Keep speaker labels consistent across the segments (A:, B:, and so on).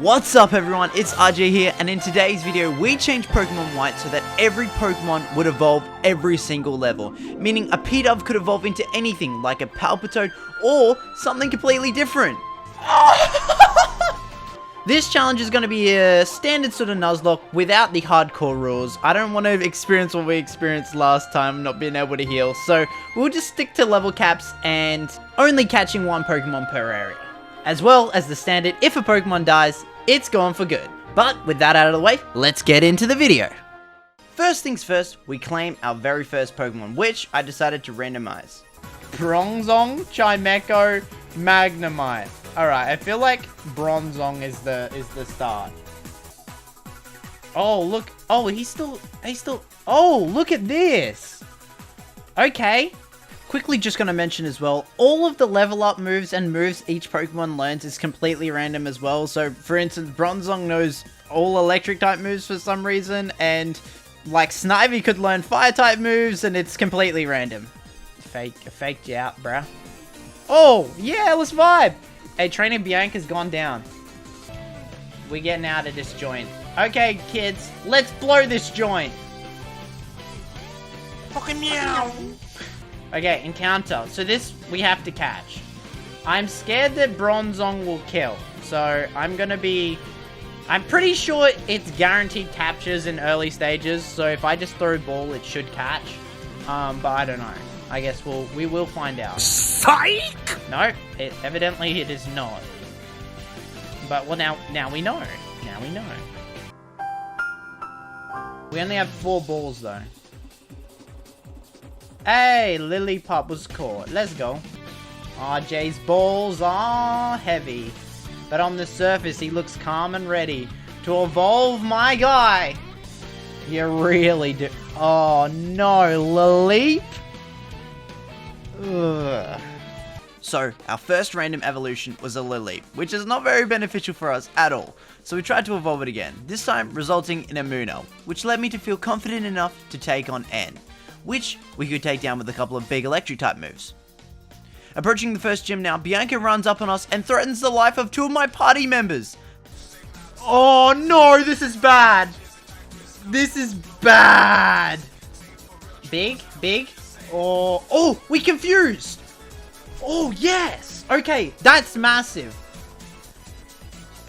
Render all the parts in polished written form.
A: What's up everyone, it's RJ here, and in today's video we changed Pokemon White so that every Pokemon would evolve every single level, meaning a P-Dove could evolve into anything like a Palpitoad or something completely different. This challenge is going to be a standard sort of Nuzlocke without the hardcore rules. I don't want to experience what we experienced last time, not being able to heal, so we'll just stick to level caps and only catching one Pokemon per area. As well as the standard, if a Pokemon dies, it's gone for good. But with that out of the way, let's get into the video. First things first, we claim our very first Pokemon, which I decided to randomize. Bronzong, Chimecho, Magnemite. Alright, I feel like Bronzong is the start. Oh, look. Oh, he's still, oh, look at this. Okay. Quickly just going to mention as well, all of the level up moves and moves each Pokemon learns is completely random as well. So, for instance, Bronzong knows all electric type moves for some reason, and like Snivy could learn fire type moves, and it's completely random. Faked you out, bruh. Oh, yeah, let's vibe. Hey, Trainer Bianca's gone down. We're getting out of this joint. Okay, kids, let's blow this joint. Fucking meow. Okay, encounter. So this we have to catch. I'm scared that Bronzong will kill. So I'm pretty sure it's guaranteed captures in early stages. So if I just throw ball, it should catch. But I don't know. I guess we will find out. Psych! No, evidently it is not. But well now we know. Now we know. We only have 4 balls though. Hey, Lillipup was caught. Let's go. RJ's balls are heavy, but on the surface he looks calm and ready to evolve my guy. You really do. Oh no, Lillip. Ugh. So, our first random evolution was a Lillip, which is not very beneficial for us at all. So we tried to evolve it again, this time resulting in a Munel, which led me to feel confident enough to take on N, which we could take down with a couple of big electric type moves. Approaching the first gym now, Bianca runs up on us and threatens the life of 2 of my party members. Oh no, this is bad. This is bad. Big. Oh, we confused. Oh yes. Okay, that's massive.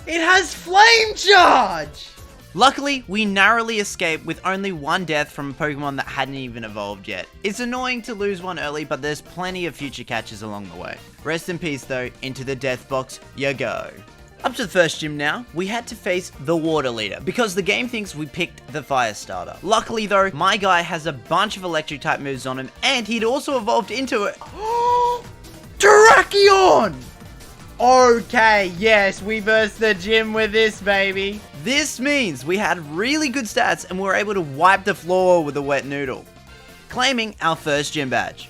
A: It has flame charge. Luckily, we narrowly escaped with only 1 death from a Pokemon that hadn't even evolved yet. It's annoying to lose one early, but there's plenty of future catches along the way. Rest in peace though, into the death box you go. Up to the first gym now, we had to face the water leader, because the game thinks we picked the fire starter. Luckily though, my guy has a bunch of electric type moves on him, and he'd also evolved into it. Terrakion! Okay, yes, we burst the gym with this, baby. This means we had really good stats and we were able to wipe the floor with a wet noodle, claiming our first gym badge.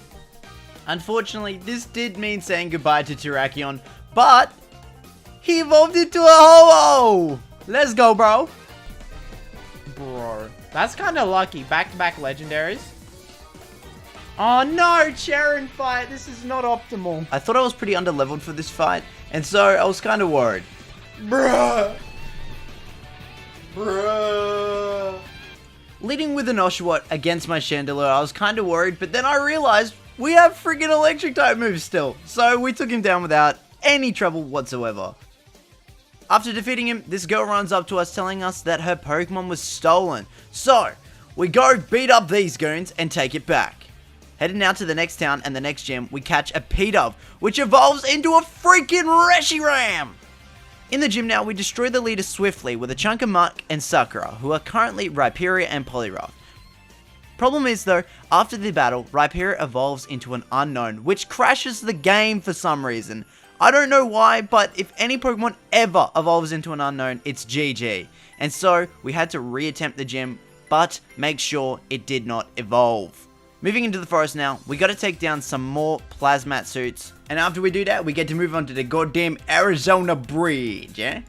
A: Unfortunately, this did mean saying goodbye to Terrakion, but he evolved into a Ho-Oh! Let's go, bro. Bro, that's kind of lucky. Back-to-back legendaries. Oh no, Charon fight. This is not optimal. I thought I was pretty underleveled for this fight, and so I was kind of worried. Bruh. Leading with an Oshawott against my Chandelure, I was kind of worried, but then I realized we have friggin' electric type moves still. So we took him down without any trouble whatsoever. After defeating him, this girl runs up to us telling us that her Pokemon was stolen. So we go beat up these goons and take it back. Heading out to the next town and the next gym, we catch a P-Dove, which evolves into a freaking Reshiram! In the gym now, we destroy the leader swiftly with a chunk of Muck and Sakura, who are currently Rhyperior and Poliwrath. Problem is though, after the battle, Rhyperior evolves into an unknown, which crashes the game for some reason. I don't know why, but if any Pokemon ever evolves into an unknown, it's GG. And so, we had to re-attempt the gym, but make sure it did not evolve. Moving into the forest now, we gotta take down some more Plasmat suits. And after we do that, we get to move on to the goddamn Arizona Bridge, yeah?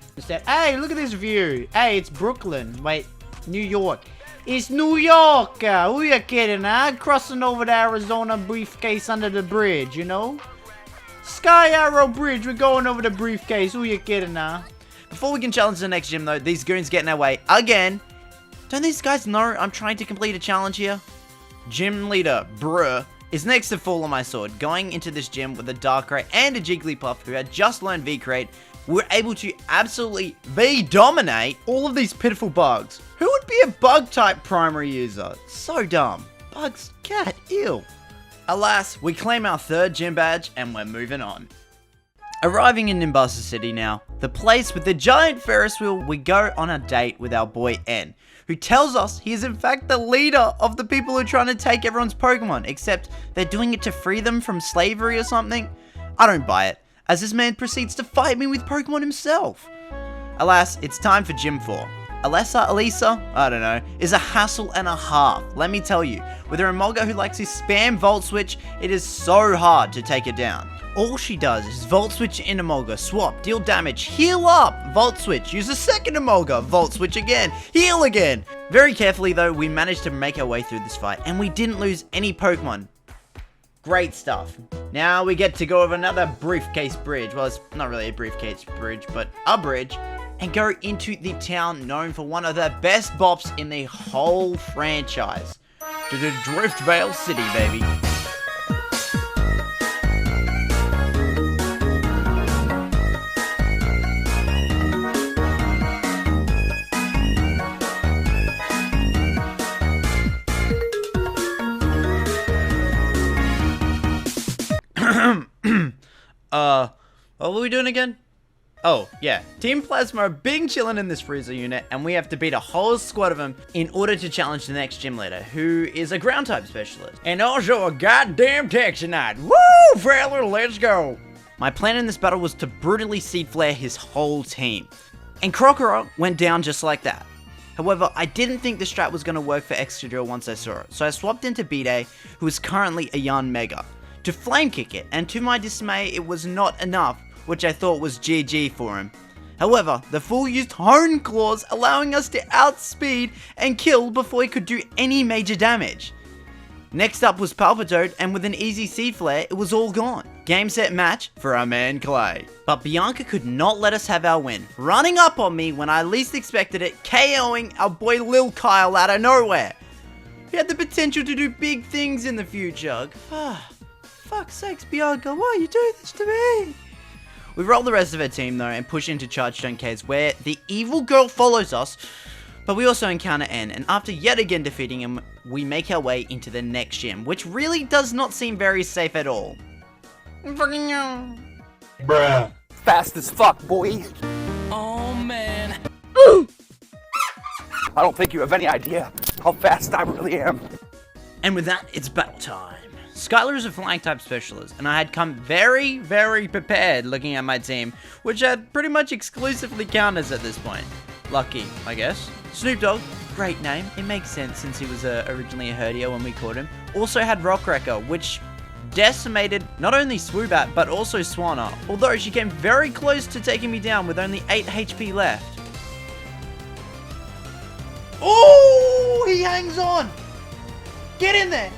A: Hey, look at this view. Hey, it's Brooklyn. Wait, New York. It's New York! Who you kidding, huh? Crossing over the Arizona briefcase under the bridge, you know? Sky Arrow Bridge, we're going over the briefcase. Who you kidding, huh? Before we can challenge the next gym though, these goons get in our way again. Don't these guys know I'm trying to complete a challenge here? Gym leader, bruh, is next to fall on my sword. Going into this gym with a Darkrai and a Jigglypuff who had just learned V-Crate, we were able to absolutely V-dominate all of these pitiful bugs. Who would be a bug-type primary user? So dumb. Bugs, cat, ew. Alas, we claim our third gym badge and we're moving on. Arriving in Nimbasa City now, the place with the giant Ferris wheel, we go on a date with our boy N, who tells us he is in fact the leader of the people who are trying to take everyone's Pokemon, except they're doing it to free them from slavery or something. I don't buy it, as this man proceeds to fight me with Pokemon himself. Alas, it's time for Gym 4. Elisa, I don't know, is a hassle and a half, let me tell you. With a Emolga who likes to spam Volt Switch, it is so hard to take her down. All she does is Volt Switch in Emolga, swap, deal damage, heal up, Volt Switch, use a second Emolga, Volt Switch again, heal again. Very carefully though, we managed to make our way through this fight, and we didn't lose any Pokemon. Great stuff. Now we get to go over another briefcase bridge, well it's not really a briefcase bridge, but a bridge, and go into the town known for one of the best bops in the whole franchise. To the Driftvale City, baby. What were we doing again? Oh, yeah. Team Plasma are big chillin' in this freezer unit, and we have to beat a whole squad of them in order to challenge the next gym leader, who is a ground type specialist. And also a goddamn Texanite. Woo, fella, let's go. My plan in this battle was to brutally Seed Flare his whole team. And Crocodile went down just like that. However, I didn't think the strat was going to work for Excadrill once I saw it, so I swapped into B-Day, who is currently a Yarn Mega, to Flame Kick it, and to my dismay, it was not enough, which I thought was GG for him. However, the fool used Hone Claws, allowing us to outspeed and kill before he could do any major damage. Next up was Palpitoad, and with an easy Seed Flare, it was all gone. Game, set, match for our man Clay. But Bianca could not let us have our win, running up on me when I least expected it, KOing our boy Lil Kyle out of nowhere. He had the potential to do big things in the future. Fuck's sakes, Bianca, why you do this to me? We roll the rest of our team though and push into Chargestone Caves, where the evil girl follows us, but we also encounter N, and after yet again defeating him, we make our way into the next gym, which really does not seem very safe at all.
B: Bruh. Fast as fuck, boy.
C: Oh man.
B: I don't think you have any idea how fast I really am.
A: And with that, it's battle time. Skylar is a flying type specialist, and I had come very, very prepared looking at my team, which had pretty much exclusively counters at this point. Lucky, I guess. Snoop Dogg, great name. It makes sense since he was originally a Herdier when we caught him. Also had Rock Wrecker, which decimated not only Swoobat, but also Swanna, although she came very close to taking me down with only 8 HP left. Oh, he hangs on! Get in there!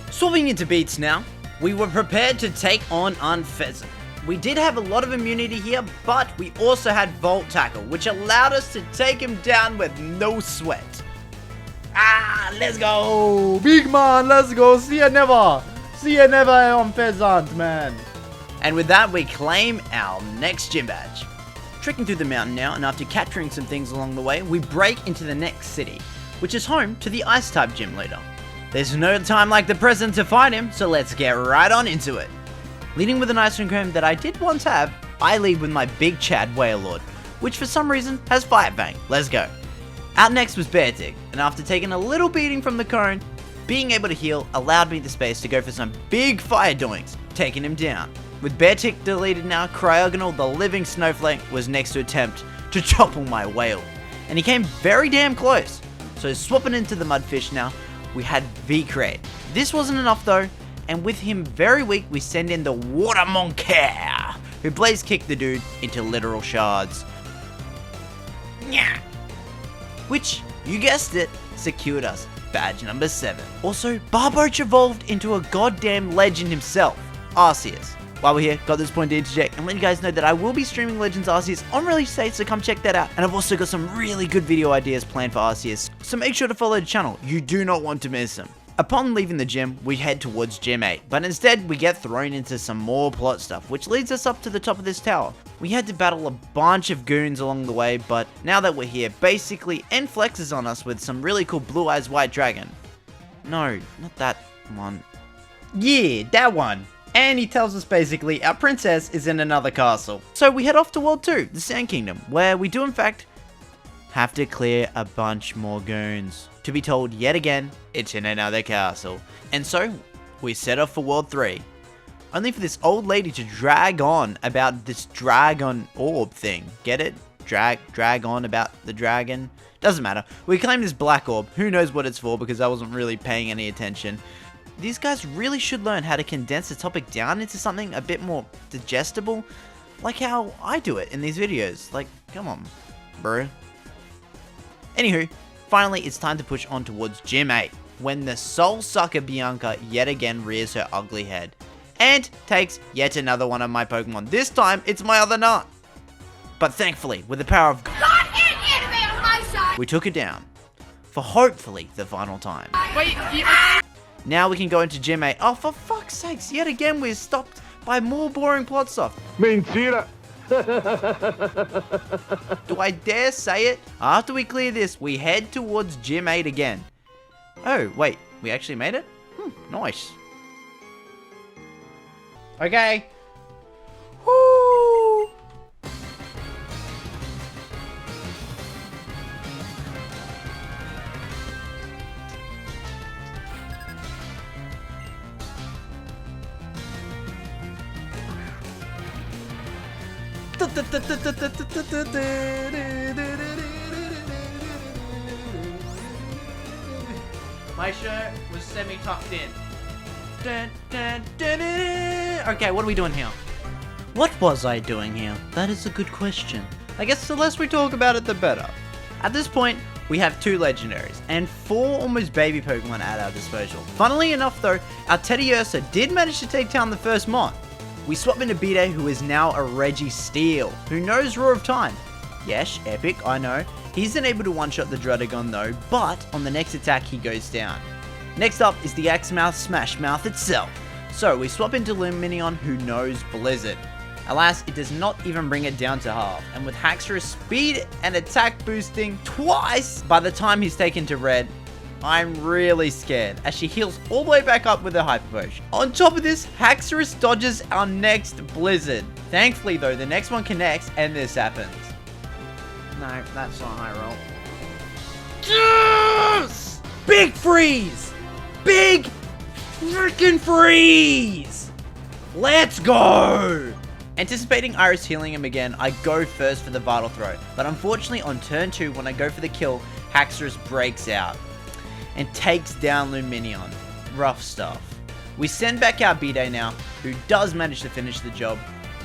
A: Swapping into beats now, we were prepared to take on Unfezant. We did have a lot of immunity here, but we also had Volt Tackle, which allowed us to take him down with no sweat. Let's go! Big man, let's go! See ya never! See ya never, Unfezant, man! And with that, we claim our next gym badge. Trekking through the mountain now, and after capturing some things along the way, we break into the next city, which is home to the Ice-type gym leader. There's no time like the present to find him, so let's get right on into it. Leading with an Ice Cream that I did once have, I lead with my Big Chad Wailord, which for some reason has Fire Fang. Let's go. Out next was Beartic, and after taking a little beating from the cone, being able to heal allowed me the space to go for some big fire doinks, taking him down. With Beartic deleted now, Cryogonal, the living snowflake, was next to attempt to topple my whale, and he came very damn close. So swapping into the Mudfish now, we had V-Crate. This wasn't enough though, and with him very weak, we send in the Water Monkey, who Blaze kicked the dude into literal shards. Nyah! Which, you guessed it, secured us badge number 7. Also, Barboach evolved into a goddamn legend himself, Arceus. While we're here, got this point to interject and let you guys know that I will be streaming Legends Arceus on release date, so come check that out. And I've also got some really good video ideas planned for Arceus, so make sure to follow the channel. You do not want to miss them. Upon leaving the gym, we head towards Gym 8, but instead we get thrown into some more plot stuff, which leads us up to the top of this tower. We had to battle a bunch of goons along the way, but now that we're here, basically N flexes on us with some really cool Blue Eyes White Dragon. No, not that one. Yeah, that one. And he tells us basically our princess is in another castle. So we head off to World 2, the Sand Kingdom, where we do in fact have to clear a bunch more goons. To be told yet again, it's in another castle. And so, we set off for World 3. Only for this old lady to drag on about this dragon orb thing. Get it? Drag on about the dragon? Doesn't matter. We claim this black orb. Who knows what it's for, because I wasn't really paying any attention. These guys really should learn how to condense the topic down into something a bit more digestible. Like how I do it in these videos. Like, come on, bro. Anywho, finally it's time to push on towards Gym 8, when the soul sucker Bianca yet again rears her ugly head, and takes yet another one of my Pokemon. This time, it's my other nut. But thankfully, with the power of God, we took it down, for hopefully the final time.
C: Wait,
A: Now we can go into Gym 8. Oh, for fuck's sakes, yet again we're stopped by more boring plot stuff.
D: Mentira!
A: Do I dare say it? After we clear this, we head towards Gym 8 again. Oh, wait, we actually made it? Nice. Okay. Woo! My shirt was semi-tucked in. Okay, what are we doing here? What was I doing here? That is a good question. I guess the less we talk about it, the better. At this point, we have 2 legendaries and 4 almost baby Pokemon at our disposal. Funnily enough though, our Teddiursa did manage to take down the first mon. We swap into Bide, who is now a Registeel, who knows Roar of Time. Yes, epic, I know. He isn't able to one-shot the Druddigon though, but on the next attack he goes down. Next up is the Axemouth Smashmouth itself. So we swap into Lumineon, who knows Blizzard. Alas, it does not even bring it down to half, and with Haxorus speed and attack boosting twice by the time he's taken to red, I'm really scared, as she heals all the way back up with her Hyper Potion. On top of this, Haxorus dodges our next Blizzard. Thankfully though, the next one connects and this happens. No, that's not a high roll. Yes! Big freeze! Big freaking freeze! Let's go! Anticipating Iris healing him again, I go first for the Vital Throw, but unfortunately on turn 2 when I go for the kill, Haxorus breaks out and takes down Lumineon. Rough stuff. We send back our Bide now, who does manage to finish the job,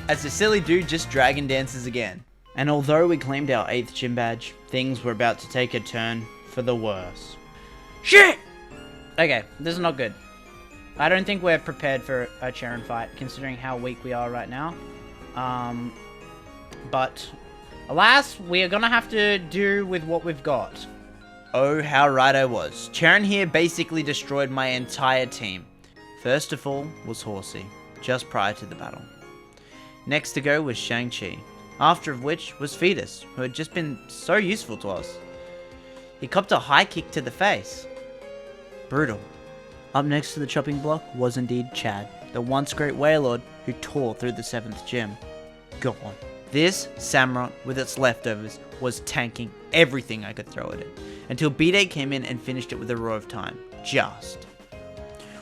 A: as the silly dude just dragon dances again. And although we claimed our 8th gym badge, things were about to take a turn for the worse. Shit! Okay, this is not good. I don't think we're prepared for a Cheren fight, considering how weak we are right now. But alas, we are gonna have to do with what we've got. Oh, how right I was. Cheren here basically destroyed my entire team. First of all was Horsey, just prior to the battle. Next to go was Shang-Chi, after of which was Fetus, who had just been so useful to us. He copped a high kick to the face. Brutal. Up next to the chopping block was indeed Chad, the once great Wailord who tore through the 7th gym. Go on. This Samurott, with its leftovers, was tanking everything I could throw at it, until Bide came in and finished it with a Roar of Time. Just.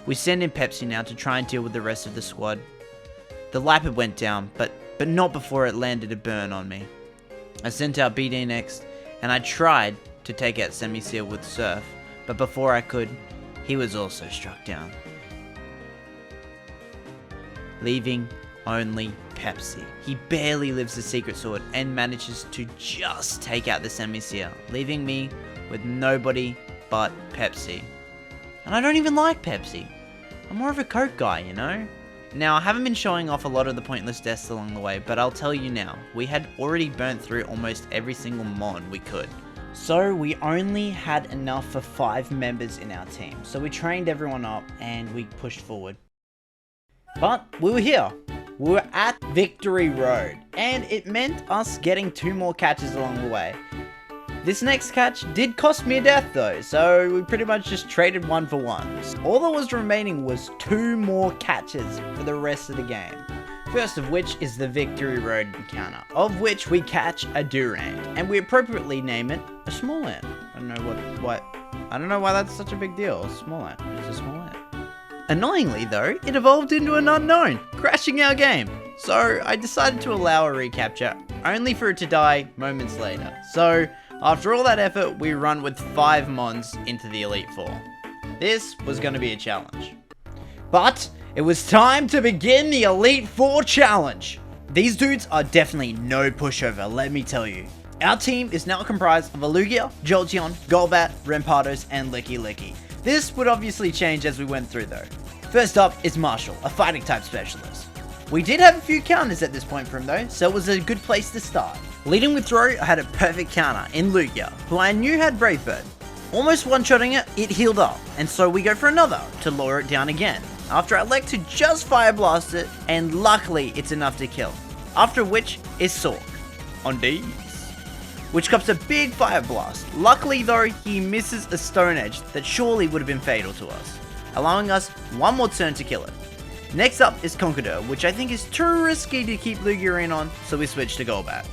A: We send in Pepsi now to try and deal with the rest of the squad. The Lapid went down, but not before it landed a burn on me. I sent out Bide next, and I tried to take out Semi-Seal with Surf, but before I could, he was also struck down. Leaving only Pepsi. He barely lives the Secret Sword and manages to just take out the Semi-Seal, leaving me with nobody but Pepsi. And I don't even like Pepsi. I'm more of a Coke guy, you know? Now, I haven't been showing off a lot of the pointless deaths along the way, but I'll tell you now, we had already burnt through almost every single mon we could. So we only had enough for 5 members in our team, so we trained everyone up and we pushed forward. But we were here. We were at Victory Road, and it meant us getting 2 more catches along the way. This next catch did cost me a death though, so we pretty much just traded 1 for 1. All that was remaining was 2 more catches for the rest of the game. First of which is the Victory Road encounter, of which we catch a Durand, and we appropriately name it a small ant. I don't know why that's such a big deal. A small ant. It's a small ant. Annoyingly though, it evolved into an unknown, crashing our game. So I decided to allow a recapture, only for it to die moments later. So after all that effort, we run with 5 mons into the Elite Four. This was going to be a challenge. But it was time to begin the Elite Four challenge. These dudes are definitely no pushover, let me tell you. Our team is now comprised of a Lugia, Jolteon, Golbat, Rampados, and Licky Licky. This would obviously change as we went through though. First up is Marshall, a fighting type specialist. We did have a few counters at this point for him though, so it was a good place to start. Leading with throw, I had a perfect counter in Lugia, who I knew had Brave Bird. Almost one-shotting it, it healed up, and so we go for another to lower it down again. After I elect to just Fire Blast it, and luckily it's enough to kill. After which is Sork, on these, which cops a big Fire Blast. Luckily though, he misses a Stone Edge that surely would have been fatal to us, allowing us 1 more turn to kill it. Next up is Conqueror, which I think is too risky to keep Lugia in on, so we switch to Golbat.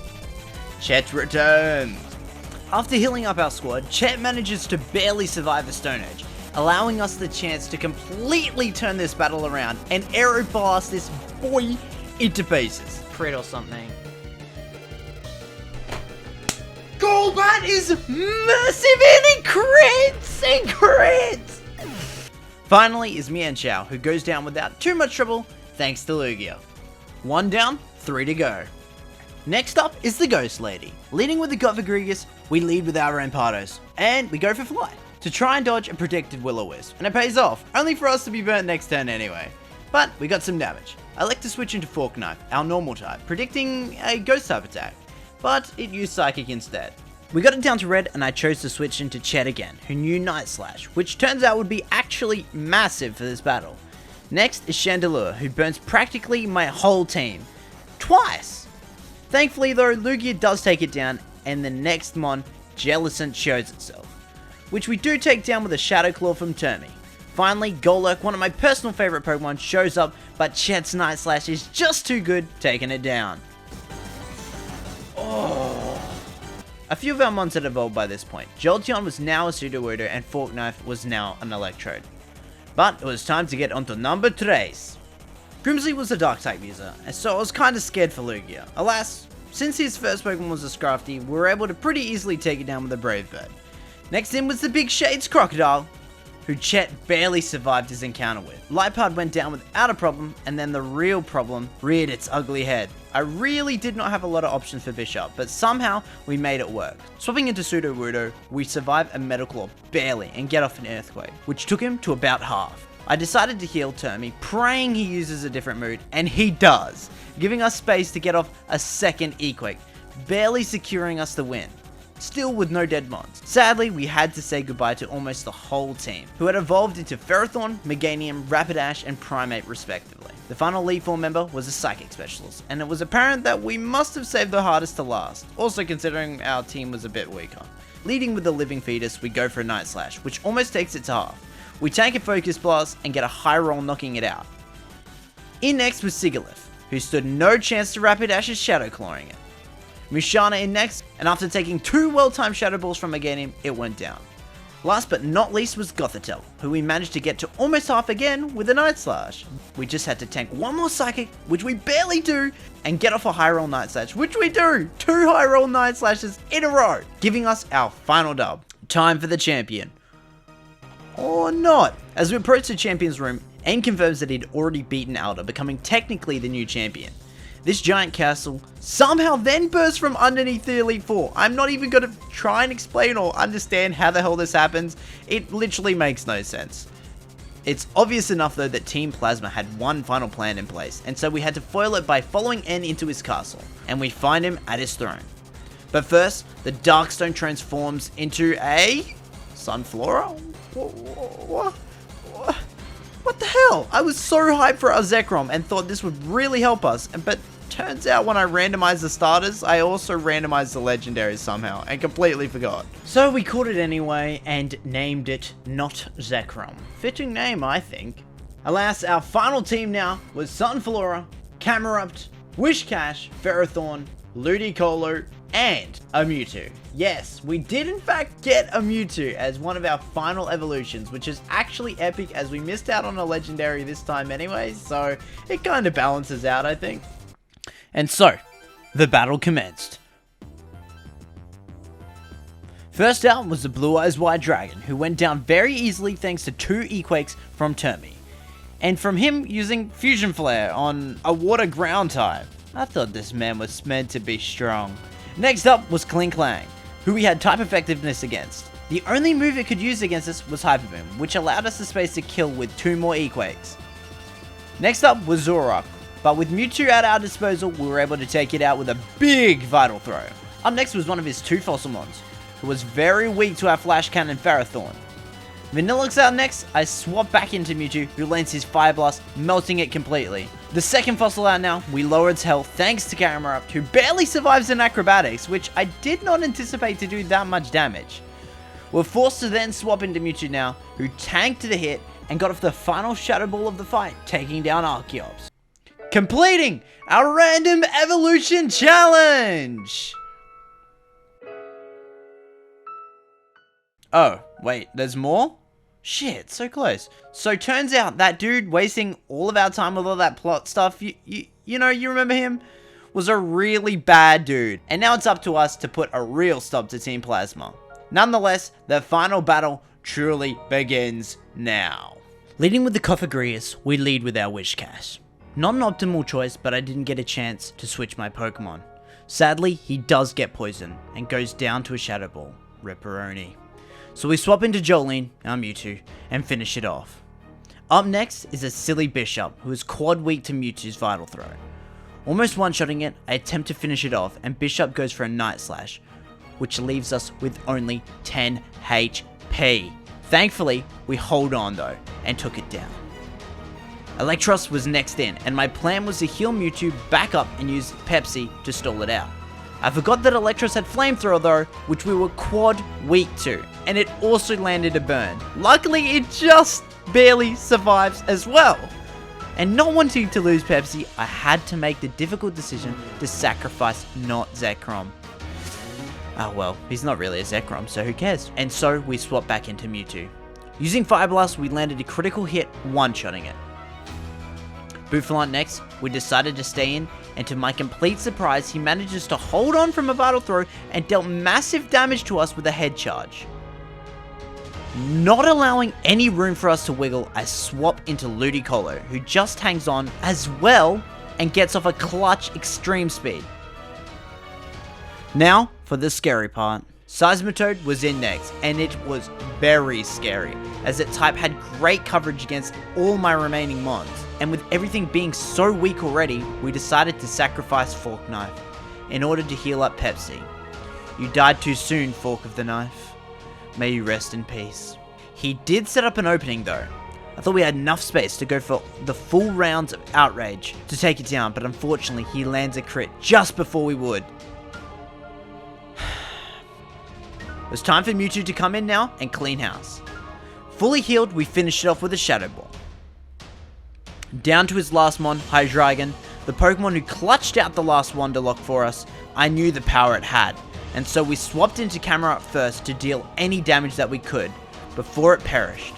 A: Chet returns. After healing up our squad, Chet manages to barely survive a Stone Edge, allowing us the chance to completely turn this battle around and Aero Blast this boy into pieces. Crit or something. Golbat is massive and it crits! Finally is Mienshao, who goes down without too much trouble thanks to Lugia. 1 down, 3 to go. Next up is the Ghost Lady. Leading with the Gothagrigus, we lead with our Rampados, and we go for Fly to try and dodge a protected Will-O-Wisp, and it pays off, only for us to be burnt next turn anyway. But we got some damage. I like to switch into Fork Knife, our normal type, predicting a Ghost type attack, but it used Psychic instead. We got it down to red, and I chose to switch into Chet again, who knew Night Slash, which turns out would be actually massive for this battle. Next is Chandelure, who burns practically my whole team. Twice! Thankfully though, Lugia does take it down, and the next mon, Jellicent, shows itself, which we do take down with a Shadow Claw from Termy. Finally, Golurk, one of my personal favourite Pokemon, shows up, but Chet's Night Slash is just too good, taking it down. Oh. A few of our mons had evolved by this point. Jolteon was now a Sudowoodo, and Fork Knife was now an Electrode. But it was time to get onto number 3. Grimsley was a Dark-type user, and so I was kinda scared for Lugia. Alas, since his first Pokemon was a Scrafty, we were able to pretty easily take it down with a Brave Bird. Next in was the Big Shades Crocodile, who Chet barely survived his encounter with. Liepard went down without a problem, and then the real problem reared its ugly head. I really did not have a lot of options for Bishop, but somehow we made it work. Swapping into Sudowoodo, we survive a Metal Claw barely and get off an Earthquake, which took him to about half. I decided to heal Termy, praying he uses a different mood, and he does, giving us space to get off a second E-Quake, barely securing us the win. Still with no dead mons. Sadly, we had to say goodbye to almost the whole team, who had evolved into Ferrothorn, Meganium, Rapidash, and Primate respectively. The final Elite Four member was a Psychic Specialist, and it was apparent that we must have saved the hardest to last, also considering our team was a bit weaker. Leading with the Living Fetus, we go for a Night Slash, which almost takes it to half. We tank a Focus Blast and get a high roll knocking it out. In next was Sigalith, who stood no chance to Rapidash's Shadow Clawing it. Musharna in next, and after taking 2 well-timed Shadow Balls from Meganium, it went down. Last but not least was Gothitelle, who we managed to get to almost half again with a Night Slash. We just had to tank 1 more Psychic, which we barely do, and get off a high roll Night Slash, which we do! 2 high roll Night Slashes in a row, giving us our final dub. Time for the champion. Or not. As we approach the champion's room, Aim confirms that he'd already beaten Alda, becoming technically the new champion. This giant castle somehow then bursts from underneath the Elite Four. I'm not even going to try and explain or understand how the hell this happens. It literally makes no sense. It's obvious enough though that Team Plasma had one final plan in place, and so we had to foil it by following N into his castle, and we find him at his throne. But first, the Darkstone transforms into a... Sunflora? What the hell? I was so hyped for our Zekrom and thought this would really help us, but turns out when I randomized the starters, I also randomized the legendaries somehow and completely forgot. So we caught it anyway and named it Not Zekrom. Fitting name, I think. Alas, our final team now was Sunflora, Camerupt, Wishcash, Ferrothorn, Ludicolo, and a Mewtwo. Yes, we did in fact get a Mewtwo as one of our final evolutions, which is actually epic as we missed out on a legendary this time anyway, so it kind of balances out, I think. And so, the battle commenced. First out was the Blue Eyes White Dragon, who went down very easily thanks to 2 Equakes from Termi. And from him using Fusion Flare on a Water Ground type. I thought this man was meant to be strong. Next up was Kling Klang, who we had type effectiveness against. The only move it could use against us was Hyper Beam, which allowed us the space to kill with 2 more Equakes. Next up was Zoroark. But with Mewtwo at our disposal, we were able to take it out with a big Vital Throw. Up next was one of his 2 Fossilmons, who was very weak to our Flash Cannon Ferrothorn. Vanilluxe out next, I swap back into Mewtwo, who lands his Fire Blast, melting it completely. The second fossil out now, we lower its health thanks to Camerupt, who barely survives in Acrobatics, which I did not anticipate to do that much damage. We're forced to then swap into Mewtwo now, who tanked the hit and got off the final Shadow Ball of the fight, taking down Archeops. Completing our Random Evolution Challenge! Oh, wait, there's more? Shit, so close. So turns out that dude wasting all of our time with all that plot stuff, you remember him? Was a really bad dude. And now it's up to us to put a real stop to Team Plasma. Nonetheless, the final battle truly begins now. Leading with the Coffagrius, we lead with our Wishcash. Not an optimal choice, but I didn't get a chance to switch my Pokemon. Sadly, he does get poisoned and goes down to a Shadow Ball. Ripperoni. So we swap into Jolene, our Mewtwo, and finish it off. Up next is a silly Bishop, who is quad weak to Mewtwo's Vital Throw. Almost one-shotting it, I attempt to finish it off, and Bishop goes for a Night Slash, which leaves us with only 10 HP. Thankfully, we hold on though, and took it down. Electros was next in, and my plan was to heal Mewtwo back up and use Pepsi to stall it out. I forgot that Electros had Flamethrower though, which we were quad weak to, and it also landed a burn. Luckily, it just barely survives as well. And not wanting to lose Pepsi, I had to make the difficult decision to sacrifice Not Zekrom. Oh well, he's not really a Zekrom, so who cares? And so we swapped back into Mewtwo. Using Fire Blast, we landed a critical hit, one-shotting it. Bouffalant next, we decided to stay in, and to my complete surprise, he manages to hold on from a Vital Throw and dealt massive damage to us with a head charge. Not allowing any room for us to wiggle, I swap into Ludicolo, who just hangs on as well and gets off a clutch extreme speed. Now, for the scary part. Seismitoad was in next, and it was very scary, as its type had great coverage against all my remaining mons, and with everything being so weak already, we decided to sacrifice Fork Knife, in order to heal up Pepsi. You died too soon, Fork of the Knife. May you rest in peace. He did set up an opening though. I thought we had enough space to go for the full rounds of Outrage to take it down, but unfortunately he lands a crit just before we would. It was time for Mewtwo to come in now and clean house. Fully healed, we finished it off with a Shadow Ball. Down to his last mon, Hydreigon, the Pokemon who clutched out the last Wonderlock for us. I knew the power it had, and so we swapped into Camerupt first to deal any damage that we could, before it perished.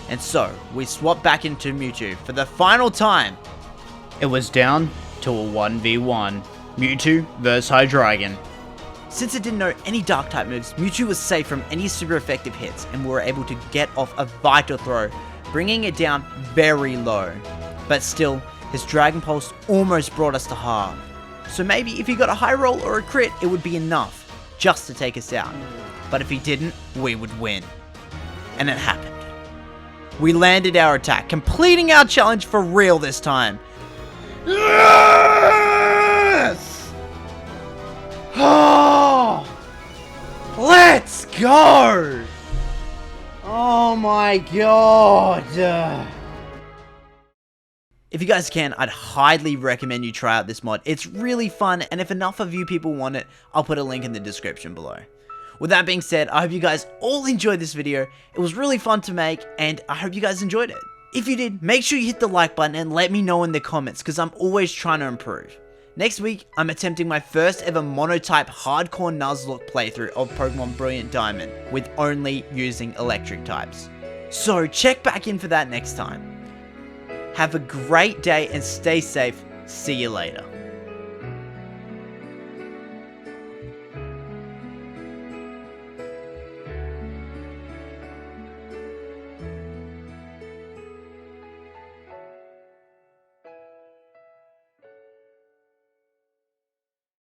A: And so, we swapped back into Mewtwo for the final time. It was down to a 1v1. Mewtwo vs Hydreigon. Since it didn't know any Dark-type moves, Mewtwo was safe from any super effective hits, and we were able to get off a Vital Throw, bringing it down very low. But still, his Dragon Pulse almost brought us to half. So maybe if he got a high roll or a crit, it would be enough, just to take us out. But if he didn't, we would win. And it happened. We landed our attack, completing our challenge for real this time. Yes! Oh! Let's go! Oh my god! If you guys can, I'd highly recommend you try out this mod. It's really fun, and if enough of you people want it, I'll put a link in the description below. With that being said, I hope you guys all enjoyed this video. It was really fun to make, and I hope you guys enjoyed it. If you did, make sure you hit the like button and let me know in the comments, because I'm always trying to improve. Next week, I'm attempting my first ever monotype hardcore Nuzlocke playthrough of Pokemon Brilliant Diamond, with only using electric types. So check back in for that next time. Have a great day and stay safe. See you later.